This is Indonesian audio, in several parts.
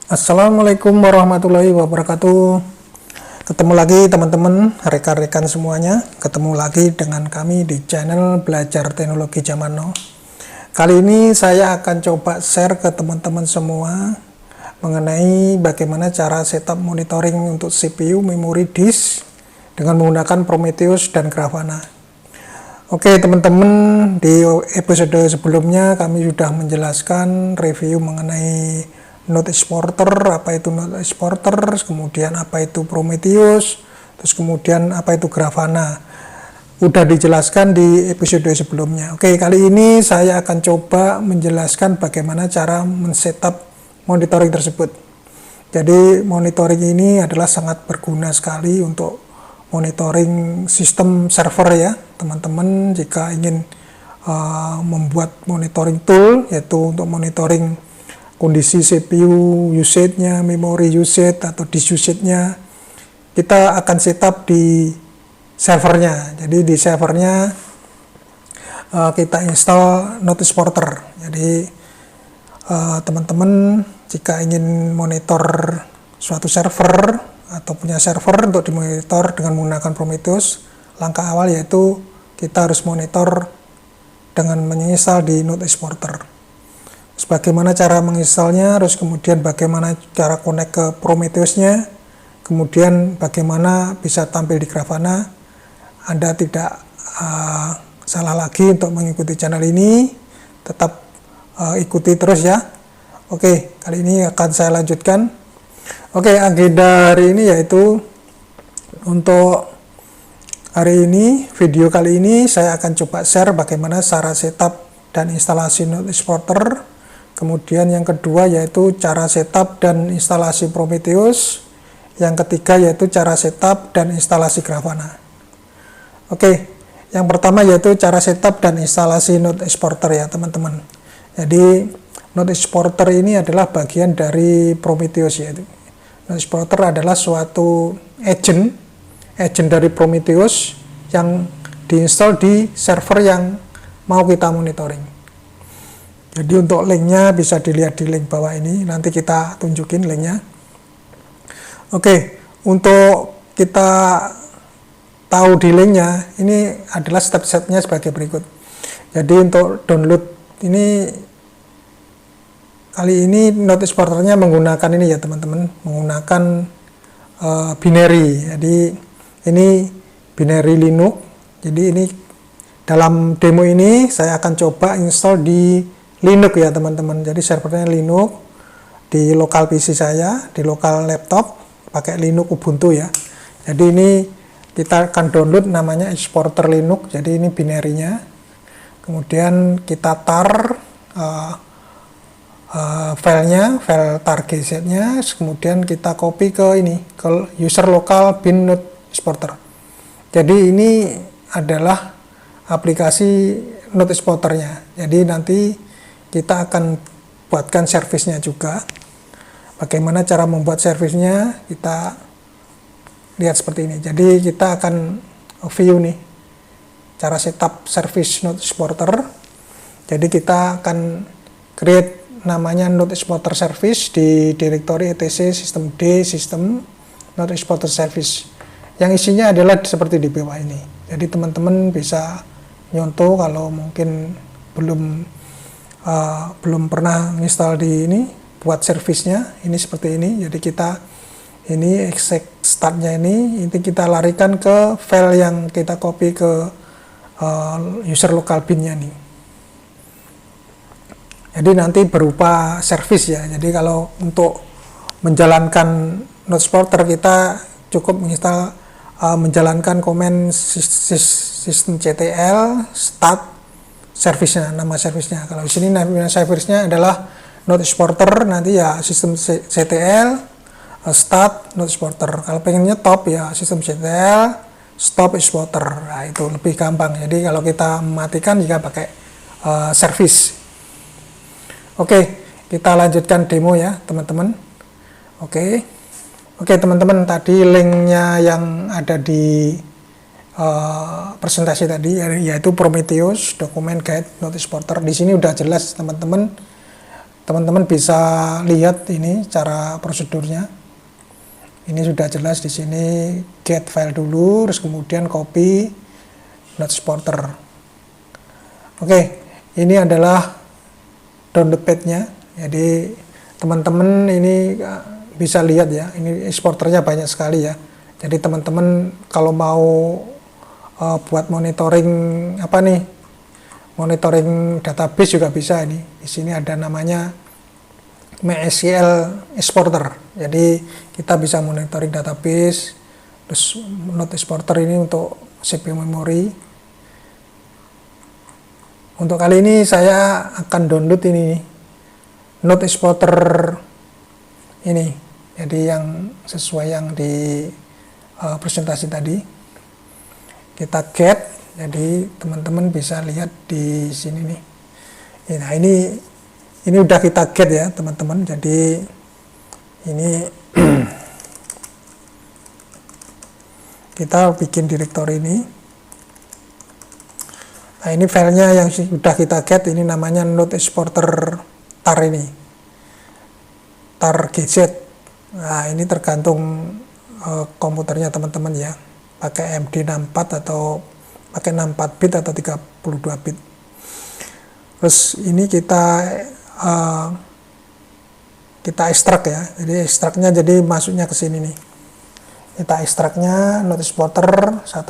Assalamualaikum warahmatullahi wabarakatuh. Ketemu lagi teman-teman, rekan-rekan semuanya. Ketemu lagi dengan kami di channel Belajar Teknologi Zaman Now. Kali ini saya akan coba share ke teman-teman semua mengenai bagaimana cara setup monitoring untuk CPU, memori disk dengan menggunakan Prometheus dan Grafana. Oke teman-teman, di episode sebelumnya kami sudah menjelaskan review mengenai Node Exporter, apa itu Node Exporter, kemudian apa itu Prometheus, terus kemudian apa itu Grafana. Udah dijelaskan di episode sebelumnya. Oke, kali ini saya akan coba menjelaskan bagaimana cara men-setup monitoring tersebut. Jadi monitoring ini adalah sangat berguna sekali untuk monitoring sistem server ya, teman-teman. Jika ingin membuat monitoring tool, yaitu untuk monitoring kondisi CPU usage-nya, memori usage atau disk usage-nya, kita akan setup di servernya. Jadi di servernya kita install Node Exporter. Jadi teman-teman jika ingin monitor suatu server atau punya server untuk dimonitor dengan menggunakan Prometheus, langkah awal yaitu kita harus monitor dengan menginstal di Node Exporter. Bagaimana cara menginstalnya, terus kemudian bagaimana cara connect ke Prometheus-nya, kemudian bagaimana bisa tampil di Grafana. Anda tidak salah lagi untuk mengikuti channel ini, tetap ikuti terus ya. Oke, kali ini akan saya lanjutkan. Oke, agenda hari ini yaitu untuk hari ini, video kali ini saya akan coba share bagaimana cara setup dan instalasi Node Exporter. Kemudian yang kedua yaitu cara setup dan instalasi Prometheus. Yang ketiga yaitu cara setup dan instalasi Grafana. Oke, yang pertama yaitu cara setup dan instalasi Node Exporter ya teman-teman. Jadi Node Exporter ini adalah bagian dari Prometheus ya. Node Exporter adalah suatu agent dari Prometheus yang diinstal di server yang mau kita monitoring. Jadi untuk linknya bisa dilihat di link bawah ini, nanti kita tunjukin linknya. Oke, untuk kita tahu di linknya, ini adalah step-stepnya sebagai berikut. Jadi untuk download ini, kali ini Node Exporternya menggunakan ini ya teman-teman, menggunakan binary. Jadi ini binary Linux. Jadi ini dalam demo ini saya akan coba install di Linux ya teman-teman. Jadi servernya Linux di lokal PC saya, di lokal laptop pakai Linux Ubuntu ya. Jadi ini kita akan download namanya Exporter Linux. Jadi ini binary-nya. Kemudian kita tar filenya, file tar.gz-nya, kemudian kita copy ke ini, ke user lokal bin Node Exporter. Jadi ini adalah aplikasi Node Exporter-nya. Jadi nanti kita akan buatkan servisnya juga. Bagaimana cara membuat servisnya, kita lihat seperti ini. Jadi kita akan view nih cara setup service Node Exporter. Jadi kita akan create namanya Node Exporter Service di directory etc system D system Node Exporter Service. Yang isinya adalah seperti di bawah ini. Jadi teman-teman bisa nyontoh kalau mungkin belum pernah install di ini, buat servisnya ini seperti ini. Jadi kita ini exec startnya ini kita larikan ke file yang kita copy ke user local bin-nya nih. Jadi nanti berupa service ya. Jadi kalau untuk menjalankan Node Exporter kita cukup menjalankan komen systemctl start service-nya, nama service-nya. Kalau di sini nama service-nya adalah Node Exporter, nanti ya systemctl start Node Exporter. Kalau pengennya top ya systemctl stop Exporter. Nah, itu lebih gampang. Jadi kalau kita mematikan jika pakai service. Oke, kita lanjutkan demo ya teman-teman. Oke teman-teman, tadi linknya yang ada di presentasi tadi yaitu Prometheus dokumen guide Node Exporter. Di sini udah jelas teman-teman teman-teman bisa lihat ini cara prosedurnya. Ini sudah jelas di sini, get file dulu, terus kemudian copy Node Exporter. Oke, ini adalah download page-nya. Jadi teman-teman ini bisa lihat ya, ini eksporternya banyak sekali ya. Jadi teman-teman kalau mau buat monitoring apa nih, monitoring database juga bisa ini. Di sini ada namanya MySQL Exporter. Jadi kita bisa monitoring database. Terus Node Exporter ini untuk CPU memori. Untuk kali ini saya akan download ini Node Exporter ini. Jadi yang sesuai yang di presentasi tadi. Kita get. Jadi teman-teman bisa lihat di sini nih. Nah ini udah kita get ya teman-teman. Jadi ini kita bikin directory ini. Nah ini filenya yang sudah kita get, ini namanya Node Exporter tar ini, tar GZ. Nah ini tergantung komputernya teman-teman ya, pakai MD64 atau pakai 64 bit atau 32 bit. Terus ini kita ekstrak ya, jadi ekstraknya jadi masuknya ke sini nih. Kita ekstraknya Node Exporter 1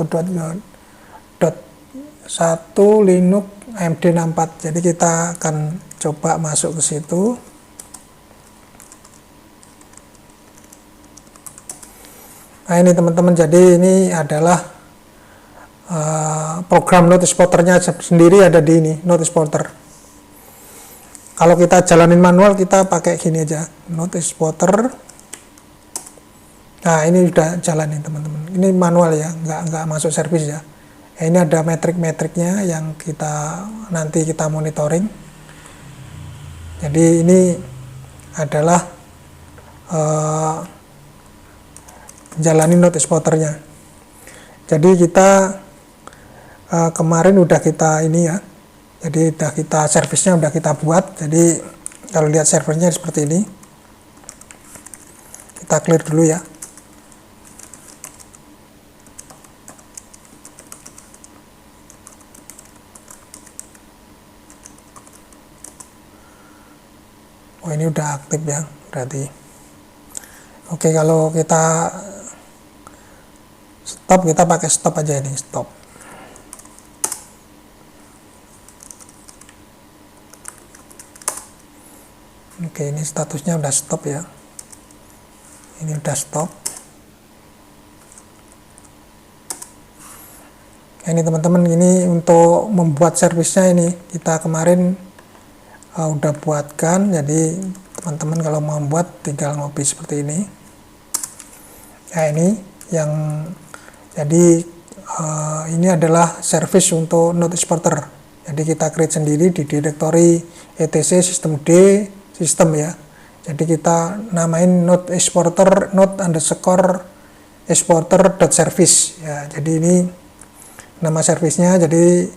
Linux MD64. Jadi kita akan coba masuk ke situ. Nah ini teman-teman, jadi ini adalah program Node Exporternya sendiri ada di ini, Node Exporter. Kalau kita jalanin manual, kita pakai gini aja, Node Exporter. Nah ini udah jalanin teman-teman, ini manual ya, nggak masuk service ya. Ini ada metrik-metriknya yang nanti kita monitoring. Jadi ini adalah jalanin Node Exporternya. Jadi kita kemarin udah kita ini ya, jadi udah kita servisnya udah kita buat. Jadi kalau lihat servernya seperti ini, kita clear dulu ya. Oh ini udah aktif ya berarti. Oke, kalau kita stop, kita pakai stop aja ini, stop. Oke, ini statusnya udah stop ya. Ini udah stop. Ini teman-teman, ini untuk membuat servisnya ini kita kemarin udah buatkan. Jadi teman-teman kalau mau buat tinggal ngopi seperti ini. Nah ini yang jadi ini adalah service untuk Node Exporter. Jadi kita create sendiri di directory etc system D sistem ya. Jadi kita namain Node Exporter Node_exporter.service ya. Jadi ini nama servisnya. Jadi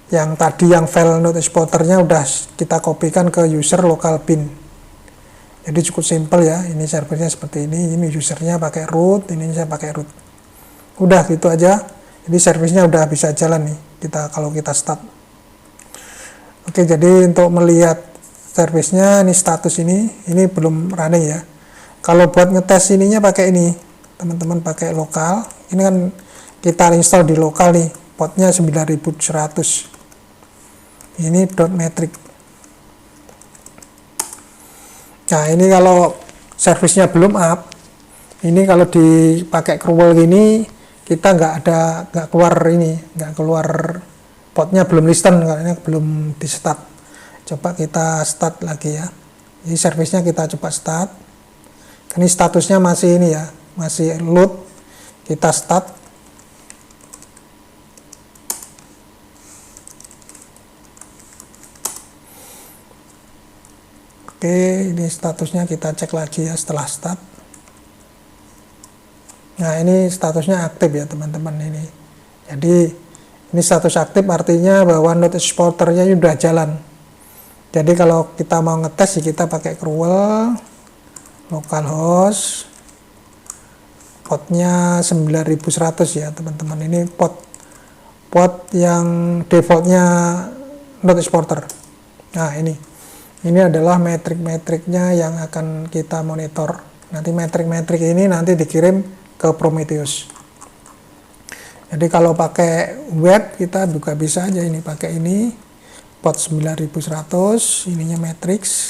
yang tadi yang file Node Exporternya udah kita kopikan ke user local bin. Jadi cukup simple ya. Ini servernya seperti ini. Ini usernya pakai root, ini saya pakai root. Udah gitu aja. Jadi servisnya udah bisa jalan nih. Kalau kita start. Oke, jadi untuk melihat servisnya ini status ini belum running ya. Kalau buat ngetes ininya pakai ini, teman-teman pakai lokal. Ini kan kita install di lokal nih. Portnya 9100. Ini .metric. Nah ini kalau servisnya belum up, ini kalau dipakai cruel gini kita nggak keluar portnya belum listen karena belum di start. Coba kita start lagi ya. Ini servisnya kita coba start. Ini statusnya masih ini ya, masih load. Kita start. Oke, ini statusnya kita cek lagi ya setelah start. Nah ini statusnya aktif ya teman-teman ini. Jadi ini status aktif artinya bahwa Node Exporternya sudah jalan. Jadi kalau kita mau ngetes kita pakai cruel localhost, portnya 9100 ya teman-teman. Ini port yang defaultnya Node Exporter. Nah ini adalah metrik-metriknya yang akan kita monitor. Nanti metrik-metrik ini nanti dikirim ke Prometheus. Jadi kalau pakai web kita juga bisa aja ini pakai ini port 9100, ininya matrix.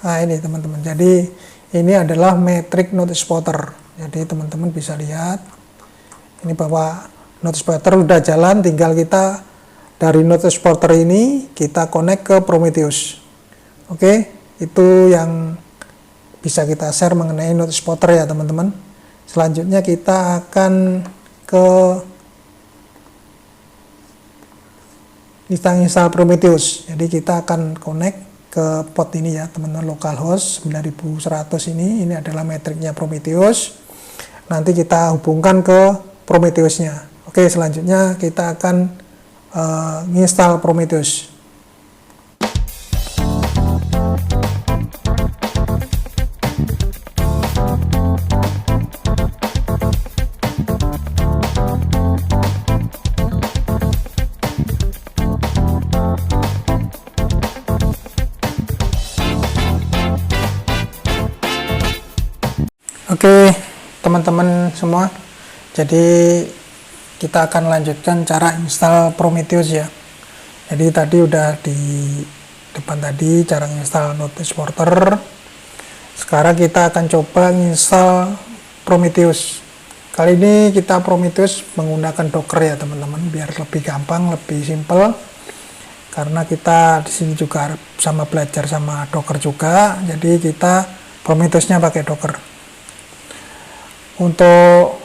Nah ini teman-teman, jadi ini adalah metrik Node Exporter. Jadi teman-teman bisa lihat ini bahwa Node Exporter udah jalan, tinggal kita dari Node Exporter ini kita connect ke Prometheus. Oke, itu yang bisa kita share mengenai Node Exporter ya teman-teman. Selanjutnya kita akan ke kita install Prometheus. Jadi kita akan connect ke port ini ya teman-teman, localhost 9100 ini adalah metriknya Prometheus. Nanti kita hubungkan ke Prometheusnya. Oke, selanjutnya kita akan install Prometheus. Oke teman-teman semua, jadi kita akan lanjutkan cara install Prometheus ya. Jadi tadi udah di depan tadi cara install Node Exporter. Sekarang kita akan coba install Prometheus. Kali ini kita Prometheus menggunakan Docker ya teman-teman, biar lebih gampang, lebih simple. Karena kita di sini juga sama belajar sama Docker juga, jadi kita Prometheusnya pakai Docker. Untuk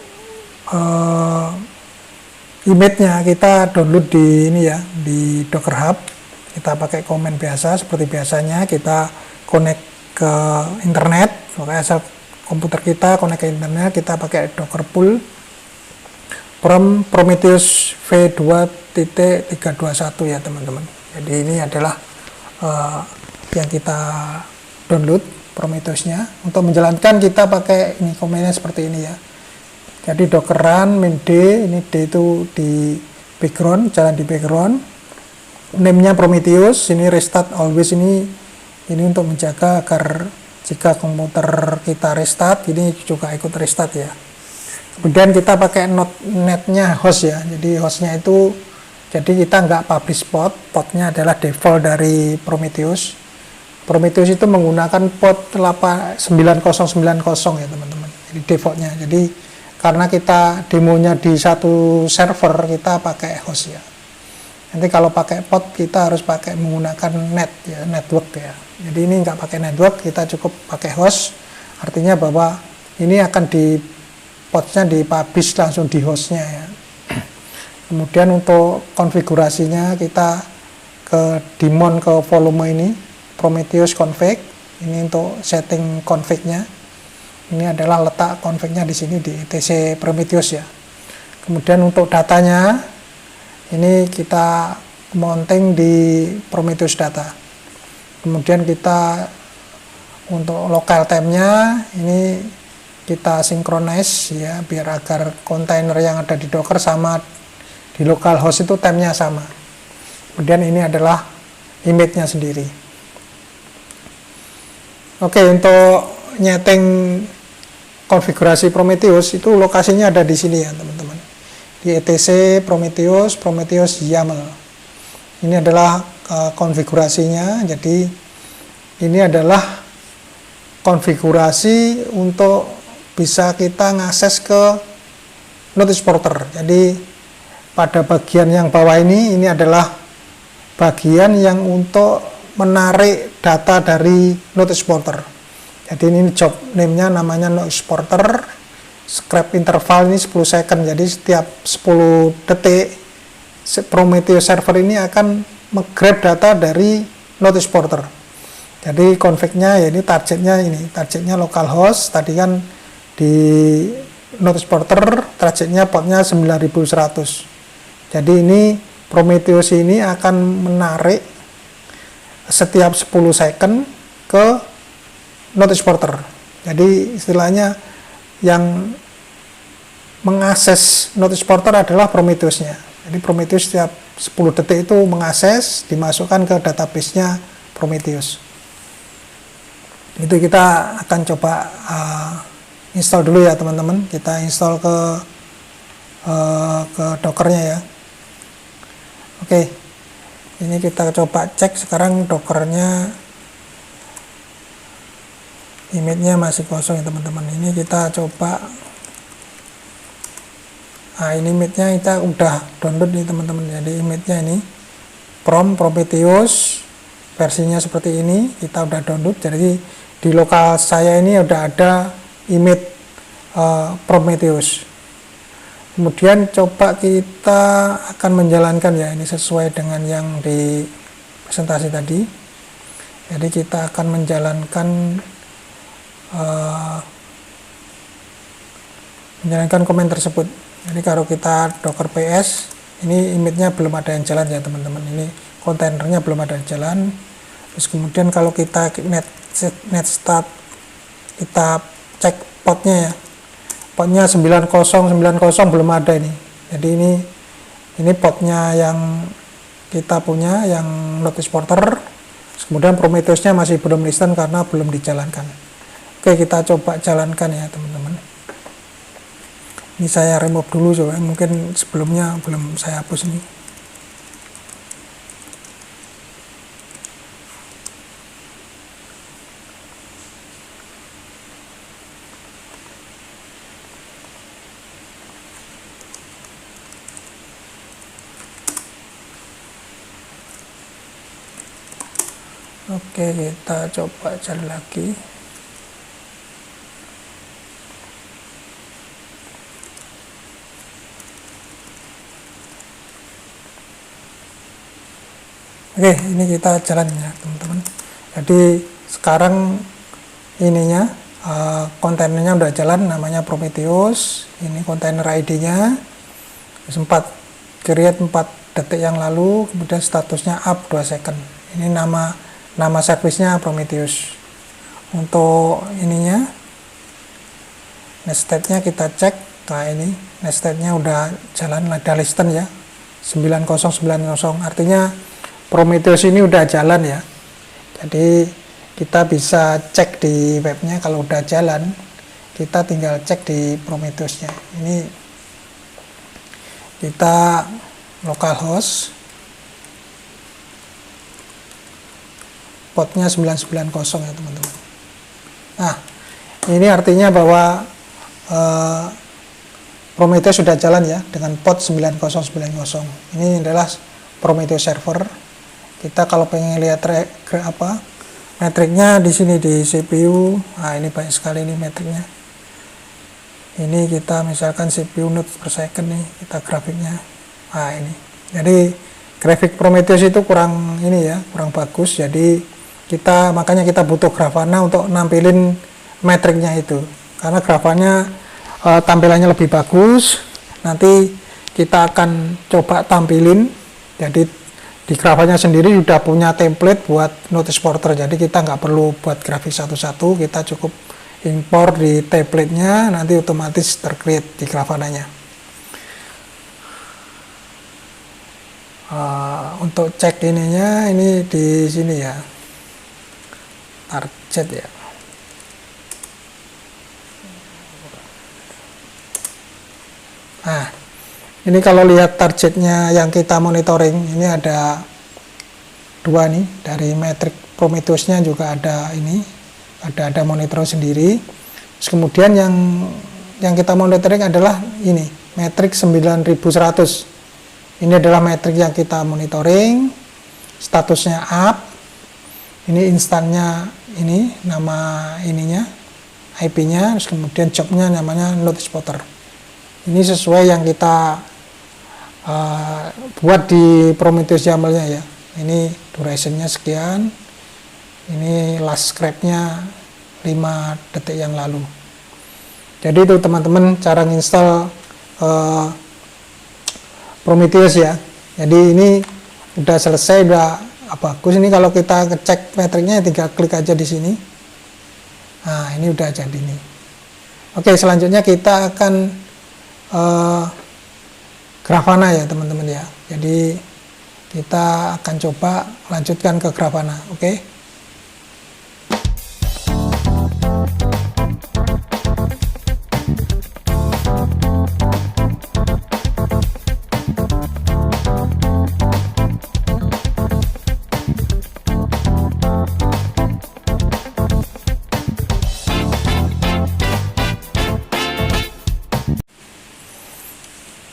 image-nya kita download di ini ya, di Docker Hub. Kita pakai komen biasa seperti biasanya, kita connect ke internet, pakai asal komputer kita connect ke internet, kita pakai Docker pull from Prometheus v2.321 ya teman-teman. Jadi ini adalah yang kita download Prometheusnya. Untuk menjalankan kita pakai ini komennya seperti ini ya. Jadi docker run min d, ini d itu di background, jalan di background. Name-nya Prometheus, ini restart always, ini untuk menjaga agar jika komputer kita restart, ini juga ikut restart ya. Kemudian kita pakai netnya host ya. Jadi hostnya itu, jadi kita nggak publish portnya adalah default dari Prometheus. Prometheus itu menggunakan port 9090 ya teman-teman, jadi defaultnya. Jadi karena kita demonya di satu server, kita pakai host ya. Nanti kalau pakai port kita harus pakai menggunakan network ya. Jadi ini nggak pakai network, kita cukup pakai host. Artinya bahwa ini akan di portnya dipublish langsung di hostnya ya. Kemudian untuk konfigurasinya kita ke daemon ke volume ini, Prometheus config, ini untuk setting config-nya. Ini adalah letak config-nya di sini di etc Prometheus ya. Kemudian untuk datanya, ini kita mounting di Prometheus data. Kemudian kita untuk local time-nya, ini kita synchronize ya, biar agar kontainer yang ada di Docker sama di localhost itu time-nya sama. Kemudian ini adalah image-nya sendiri. Oke, untuk nyeting konfigurasi Prometheus itu lokasinya ada di sini ya teman-teman, di etc Prometheus YAML. Ini adalah konfigurasinya. Jadi ini adalah konfigurasi untuk bisa kita ngakses ke Node Exporter. Jadi pada bagian yang bawah ini adalah bagian yang untuk menarik data dari Node Exporter. Jadi ini job name-nya namanya Node Exporter, scrap interval ini 10 second, jadi setiap 10 detik Prometheus server ini akan nge-grab data dari Node Exporter. Jadi config-nya ya ini targetnya localhost, tadi kan di Node Exporter targetnya portnya 9100. Jadi ini Prometheus ini akan menarik setiap 10 second ke notice porter. Jadi istilahnya yang mengakses notice porter adalah Prometheus-nya. Jadi Prometheus setiap 10 detik itu mengakses, dimasukkan ke database-nya Prometheus. Itu kita akan coba install dulu ya teman-teman. Kita install ke Docker-nya ya. Oke, ini kita coba cek sekarang Docker-nya. Image-nya masih kosong ya teman-teman. Ini kita coba. Nah, ini image-nya kita udah download nih teman-teman. Jadi image-nya ini Prometheus versinya seperti ini, kita udah download. Jadi di lokal saya ini udah ada image Prometheus. Kemudian coba kita akan menjalankan ya, ini sesuai dengan yang di presentasi tadi. Jadi kita akan menjalankan komen tersebut. Jadi kalau kita docker ps, ini image-nya belum ada yang jalan ya teman-teman. Ini kontainernya belum ada yang jalan. Terus kemudian kalau kita net start, kita cek portnya ya. Portnya 9090 belum ada ini. Jadi ini portnya yang kita punya, yang notice porter. Kemudian Prometheus-nya masih belum listen karena belum dijalankan. Oke, kita coba jalankan ya teman-teman. Ini saya remove dulu coba, mungkin sebelumnya belum saya hapus ini. Oke, kita coba cari lagi. Oke, ini kita jalan ya teman-teman. Jadi sekarang ininya kontainernya udah jalan, namanya Prometheus. Ini kontainer ID-nya sempat create 4 detik yang lalu, kemudian statusnya up 2 second. Ini nama servisnya Prometheus. Untuk ininya nested-nya kita cek. Nah, ini nested-nya udah jalan, ada listen ya 9090, artinya Prometheus ini udah jalan ya. Jadi kita bisa cek di webnya, kalau udah jalan kita tinggal cek di Prometheus-nya. Ini kita localhost, portnya 990 ya teman-teman. Nah, ini artinya bahwa Prometheus sudah jalan ya dengan port 9090. Ini adalah Prometheus server. Kita kalau pengen lihat metriknya di sini di CPU. Nah, ini banyak sekali ini metriknya. Ini kita misalkan CPU nodes per second nih, kita grafiknya. Nah, ini. Jadi grafik Prometheus itu kurang ini ya, kurang bagus. Jadi makanya kita butuh Grafana untuk nampilin metriknya itu. Karena Grafana tampilannya lebih bagus. Nanti kita akan coba tampilin. Jadi di Grafana sendiri sudah punya template buat notice porter. Jadi kita nggak perlu buat grafik satu-satu, kita cukup impor di template-nya, nanti otomatis tercreate di Grafana-nya. Untuk cek ininya, ini di sini ya, target ya. Nah, ini kalau lihat targetnya yang kita monitoring, ini ada 2 nih, dari metrik Prometheus-nya juga ada ini, ada monitor sendiri. Terus kemudian yang kita monitoring adalah ini, metrik 9100. Ini adalah metrik yang kita monitoring, statusnya up. Ini instannya, ini nama ininya, IP-nya, terus kemudian jobnya namanya notice porter. Ini sesuai yang kita buat di Prometheus YAML-nya ya. Ini duration-nya sekian. Ini last scrape-nya 5 detik yang lalu. Jadi itu teman-teman cara nginstal Prometheus ya. Jadi ini udah selesai, udah bagus. Ini kalau kita ngecek metriknya tinggal klik aja di sini. Nah, ini udah jadi nih. Oke, selanjutnya kita akan Grafana ya teman-teman ya. Jadi kita akan coba lanjutkan ke Grafana. Oke.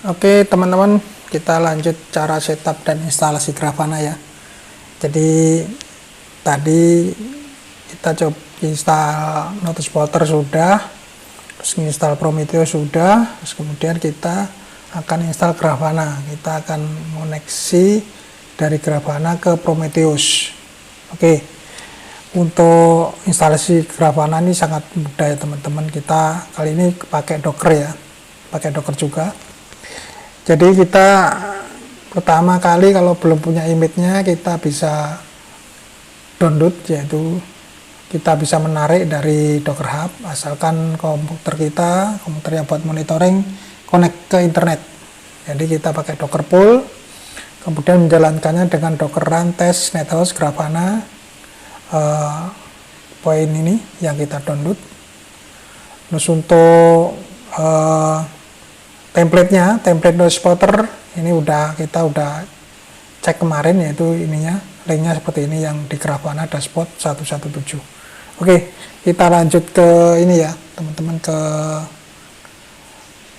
Oke teman-teman, kita lanjut cara setup dan instalasi Grafana ya. Jadi tadi kita coba install Notice Plotter sudah, terus install Prometheus sudah, terus kemudian kita akan install Grafana. Kita akan koneksi dari Grafana ke Prometheus. Oke, untuk instalasi Grafana ini sangat mudah ya teman-teman. Kita kali ini pakai Docker ya, pakai Docker juga. Jadi kita pertama kali kalau belum punya image-nya, kita bisa download, yaitu kita bisa menarik dari Docker Hub, asalkan komputer yang buat monitoring connect ke internet. Jadi kita pakai Docker Pool, kemudian menjalankannya dengan Docker Run Test NetHost Grafana poin ini yang kita download. Terus untuk template Notice Plotter ini kita udah cek kemarin, yaitu ininya, linknya seperti ini yang di Grafana dashboard 117. Oke, kita lanjut ke ini ya teman-teman, ke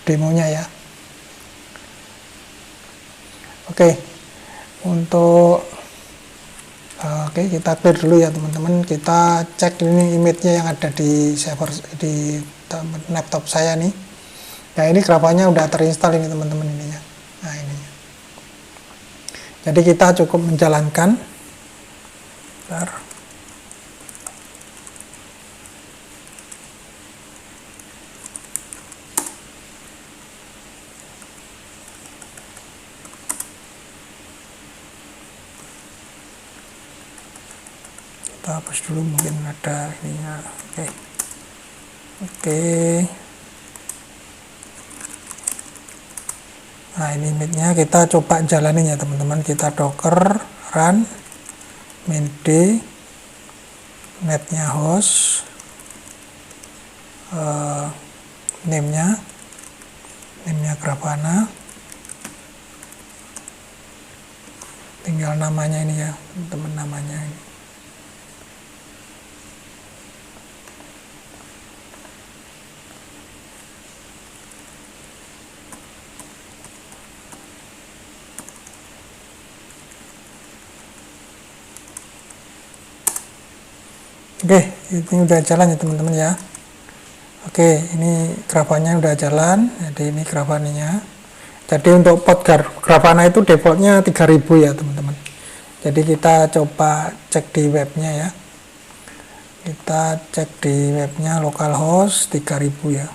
demonya ya. Oke, kita clear dulu ya teman-teman. Kita cek ini image-nya yang ada di server di laptop saya nih. Nah, ini Grafana udah terinstall ini teman-teman ininya. Nah, ini. Jadi kita cukup menjalankan. Bentar. Kita hapus dulu, mungkin ada ininya. Oke. Nah, ini image-nya kita coba jalanin ya teman-teman. Kita docker run main.d netnya host, name-nya Grafana, tinggal namanya ini ya teman-teman, namanya ini. Oke, ini udah jalan ya teman-teman ya. Oke, ini Grafana udah jalan. Jadi ini Grafananya. Jadi untuk port Grafana itu defaultnya 3000 ya teman-teman. Jadi kita coba cek di webnya ya. Kita cek di webnya localhost 3000 ya.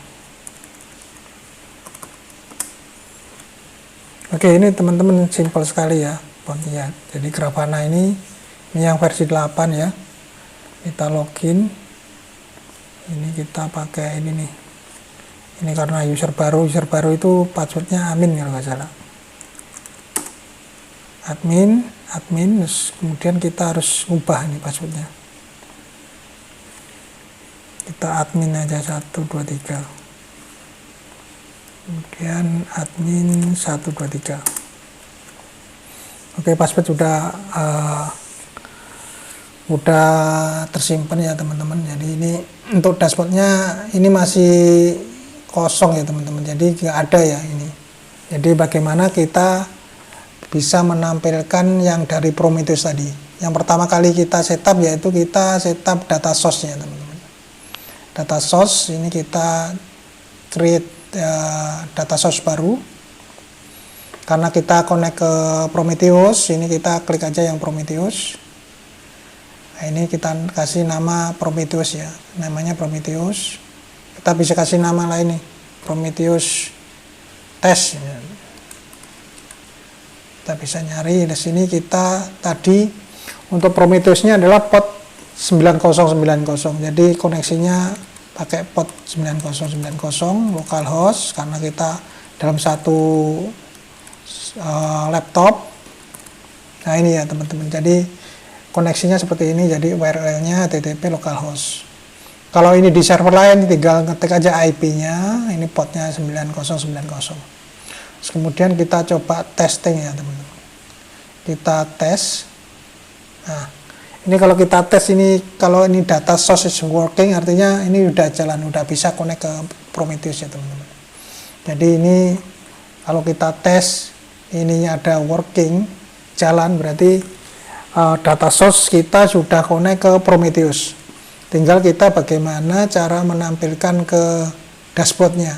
Oke, ini teman-teman simpel sekali ya portnya. Jadi Grafana ini yang versi 8 ya. Kita login, ini kita pakai ini nih, ini karena user baru itu passwordnya admin kalau nggak salah, admin, terus kemudian kita harus ubah ini passwordnya, kita admin aja 123, kemudian admin 123. Oke, password udah tersimpan ya teman-teman. Jadi ini untuk dashboardnya ini masih kosong ya teman-teman, jadi nggak ada ya ini. Jadi bagaimana kita bisa menampilkan yang dari Prometheus tadi. Yang pertama kali kita setup yaitu kita setup data source ya teman-teman. Data source ini kita create data source baru. Karena kita connect ke Prometheus, ini kita klik aja yang Prometheus. Nah, ini kita kasih nama Prometheus ya, namanya Prometheus. Kita bisa kasih nama lain nih, Prometheus test. Kita bisa nyari di sini. Kita tadi untuk Prometheus-nya adalah port 9090. Jadi koneksinya pakai port 9090 localhost karena kita dalam satu laptop. Nah ini ya teman-teman, jadi koneksinya seperti ini, jadi URL-nya http localhost. Kalau ini di server lain tinggal ngetik aja IP-nya, ini portnya 9090. Terus kemudian kita coba testing ya teman-teman. Kita tes. Nah, ini kalau kita tes ini, kalau ini data source is working, artinya ini udah jalan, udah bisa connect ke Prometheus ya teman-teman. Jadi ini kalau kita tes ininya ada working, jalan, berarti data source kita sudah connect ke Prometheus. Tinggal kita bagaimana cara menampilkan ke dashboardnya.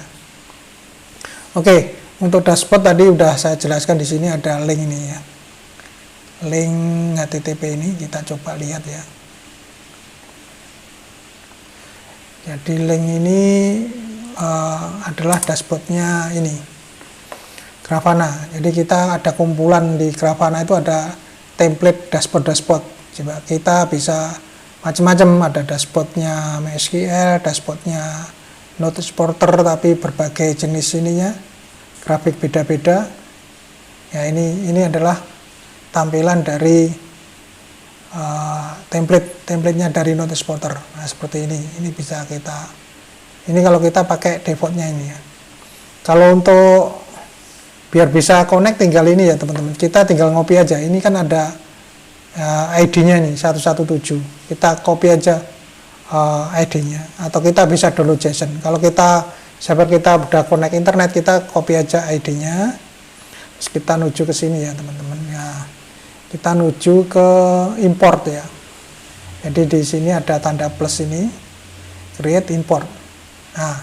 Oke, untuk dashboard tadi udah saya jelaskan, di sini ada link ini ya. Link HTTP ini kita coba lihat ya. Jadi link ini adalah dashboardnya ini Grafana. Jadi kita ada kumpulan di Grafana, itu ada template dashboard. Coba kita bisa macam-macam, ada dashboardnya MySQL, dashboardnya Node Exporter, tapi berbagai jenis ininya, grafik beda-beda. Ya ini adalah tampilan dari template-nya dari Node Exporter. Nah seperti ini bisa kita, ini kalau kita pakai defaultnya ini ya. Kalau untuk biar bisa connect tinggal ini ya teman-teman, kita tinggal ngopi aja. Ini kan ada ID-nya nih 117, kita copy aja ID-nya, atau kita bisa download JSON. Kalau kita server kita udah connect internet, kita copy aja ID-nya, terus kita menuju ke sini ya teman-teman ya. Kita menuju ke import ya. Jadi di sini ada tanda plus ini, create import. Nah,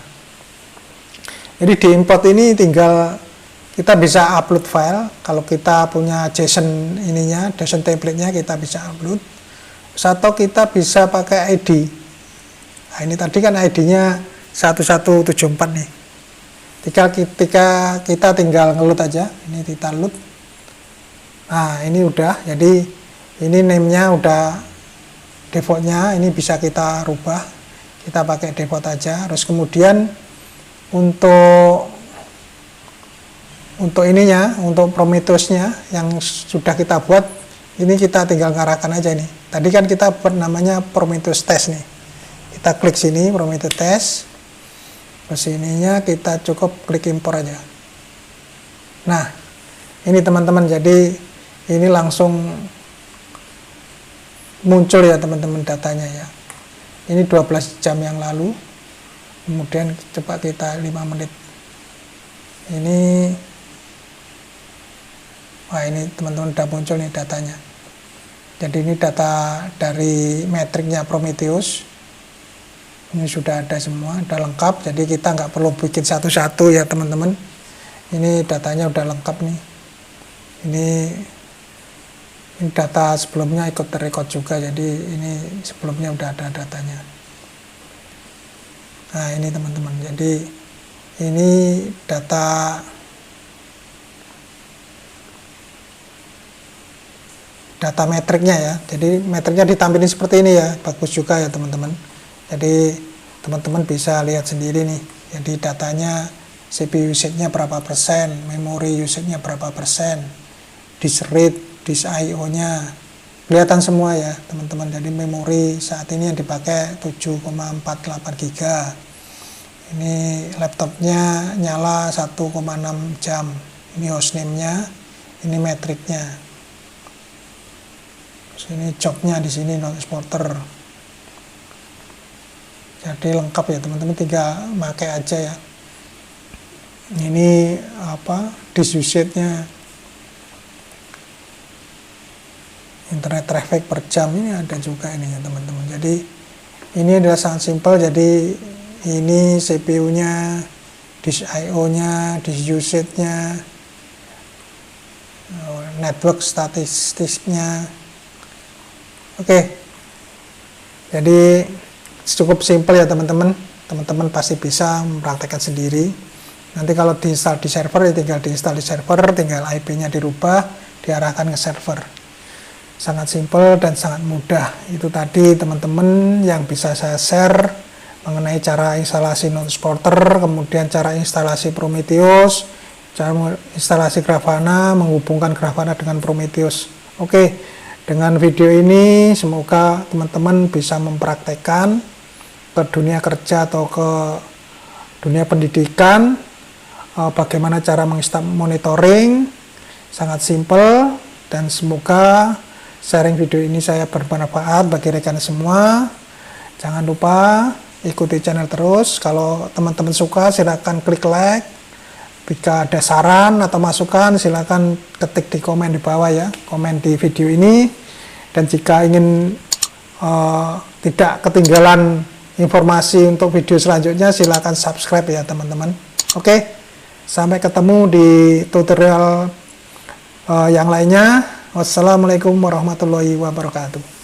jadi di import ini tinggal kita bisa upload file. Kalau kita punya JSON ininya, JSON template-nya kita bisa upload. Atau kita bisa pakai ID. Nah, ini tadi kan ID-nya 1174 nih. Ketika kita tinggal ngeload aja, ini kita load. Nah ini udah, jadi ini name-nya udah default-nya, ini bisa kita rubah, kita pakai default aja. Terus kemudian untuk ininya, untuk Prometheus-nya yang sudah kita buat, ini kita tinggal ngarahkan aja nih. Tadi kan kita buat namanya Prometheus test nih, kita klik sini Prometheus test, terus ininya kita cukup klik import aja. Nah ini teman-teman, jadi ini langsung muncul ya teman-teman datanya ya. Ini 12 jam yang lalu, kemudian coba kita 5 menit. Wah ini teman-teman udah muncul nih datanya. Jadi ini data dari metriknya Prometheus. Ini sudah ada semua, udah lengkap. Jadi kita nggak perlu bikin satu-satu ya teman-teman. Ini datanya udah lengkap nih. Ini data sebelumnya ikut terrecord juga, jadi ini sebelumnya udah ada datanya. Nah ini teman-teman, jadi ini data metriknya ya. Jadi metriknya ditampilkan seperti ini ya, bagus juga ya teman-teman. Jadi teman-teman bisa lihat sendiri nih, jadi datanya CPU usage-nya berapa persen, memori usage-nya berapa persen, disk rate, disk IO-nya kelihatan semua ya teman-teman. Jadi memori saat ini yang dipakai 7,48 GB. Ini laptopnya nyala 1,6 jam. Ini hostname-nya, ini metriknya. Terus ini jobnya di sini Node Exporter. Jadi lengkap ya teman-teman, tinggal pakai aja ya. Ini disk usage-nya, internet traffic per jam, ini ada juga ini ya teman-teman. Jadi ini adalah sangat simpel. Jadi ini CPU-nya, disk IO-nya, disk usage-nya, network statistiknya. Oke, jadi cukup simpel ya teman-teman. Teman-teman pasti bisa mempraktekkan sendiri. Nanti kalau diinstal di server ya tinggal diinstal di server, tinggal IP-nya dirubah, diarahkan ke server. Sangat simpel dan sangat mudah. Itu tadi teman-teman yang bisa saya share mengenai cara instalasi NodeSporter, kemudian cara instalasi Prometheus, cara instalasi Grafana, menghubungkan Grafana dengan Prometheus. Oke, dengan video ini semoga teman-teman bisa mempraktekkan ke dunia kerja atau ke dunia pendidikan bagaimana cara monitoring. Sangat simpel, dan semoga sharing video ini saya bermanfaat bagi rekan semua. Jangan lupa ikuti channel terus. Kalau teman-teman suka silahkan klik like. Jika ada saran atau masukan silahkan ketik di komen di bawah ya, komen di video ini. Dan jika ingin tidak ketinggalan informasi untuk video selanjutnya, silahkan subscribe ya teman-teman. Oke, sampai ketemu di tutorial yang lainnya. Wassalamualaikum warahmatullahi wabarakatuh.